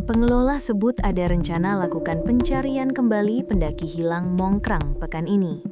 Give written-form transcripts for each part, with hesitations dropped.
Pengelola sebut ada rencana lakukan pencarian kembali pendaki hilang Mongkrang pekan ini.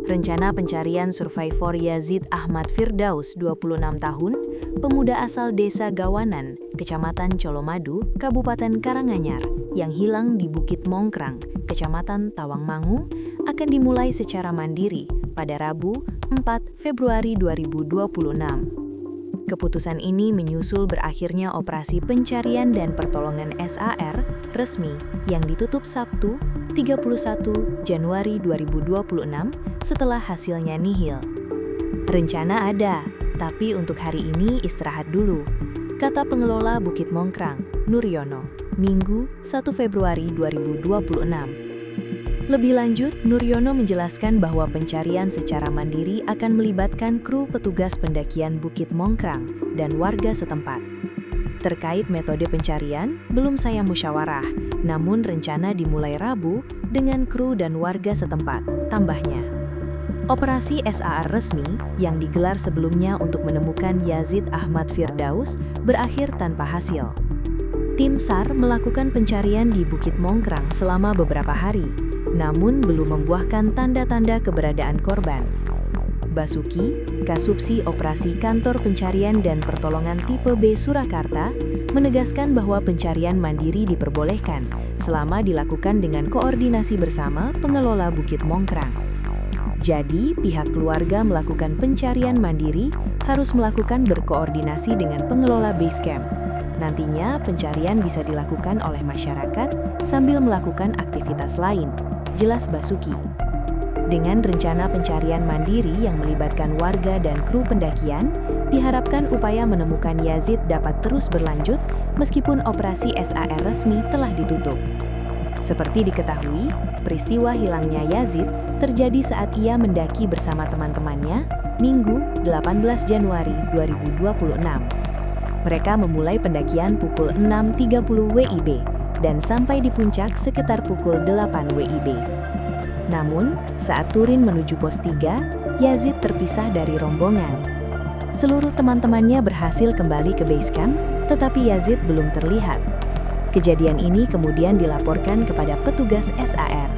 Rencana pencarian survivor Yazid Ahmad Firdaus, 26 tahun, pemuda asal Desa Gawanan, Kecamatan Colomadu, Kabupaten Karanganyar, yang hilang di Bukit Mongkrang, Kecamatan Tawangmangu, akan dimulai secara mandiri pada Rabu, 4 Februari 2026. Keputusan ini menyusul berakhirnya operasi pencarian dan pertolongan SAR resmi yang ditutup Sabtu, 31 Januari 2026 setelah hasilnya nihil. Rencana ada, tapi untuk hari ini istirahat dulu, kata pengelola Bukit Mongkrang, Nuryono, Minggu 1 Februari 2026. Lebih lanjut, Nuryono menjelaskan bahwa pencarian secara mandiri akan melibatkan kru petugas pendakian Bukit Mongkrang dan warga setempat. Terkait metode pencarian, belum saya musyawarah, namun rencana dimulai Rabu dengan kru dan warga setempat, tambahnya. Operasi SAR resmi yang digelar sebelumnya untuk menemukan Yazid Ahmad Firdaus berakhir tanpa hasil. Tim SAR melakukan pencarian di Bukit Mongkrang selama beberapa hari, namun belum membuahkan tanda-tanda keberadaan korban. Basuki, Kasubsi Operasi Kantor Pencarian dan Pertolongan Tipe B Surakarta, menegaskan bahwa pencarian mandiri diperbolehkan selama dilakukan dengan koordinasi bersama pengelola Bukit Mongkrang. Jadi, pihak keluarga melakukan pencarian mandiri harus melakukan berkoordinasi dengan pengelola base camp. Nantinya, pencarian bisa dilakukan oleh masyarakat sambil melakukan aktivitas lain, jelas Basuki. Dengan rencana pencarian mandiri yang melibatkan warga dan kru pendakian, diharapkan upaya menemukan Yazid dapat terus berlanjut meskipun operasi SAR resmi telah ditutup. Seperti diketahui, peristiwa hilangnya Yazid terjadi saat ia mendaki bersama teman-temannya Minggu 18 Januari 2026. Mereka memulai pendakian pukul 6.30 WIB dan sampai di puncak sekitar pukul 8 WIB. Namun, saat turun menuju pos 3, Yazid terpisah dari rombongan. Seluruh teman-temannya berhasil kembali ke base camp, tetapi Yazid belum terlihat. Kejadian ini kemudian dilaporkan kepada petugas SAR.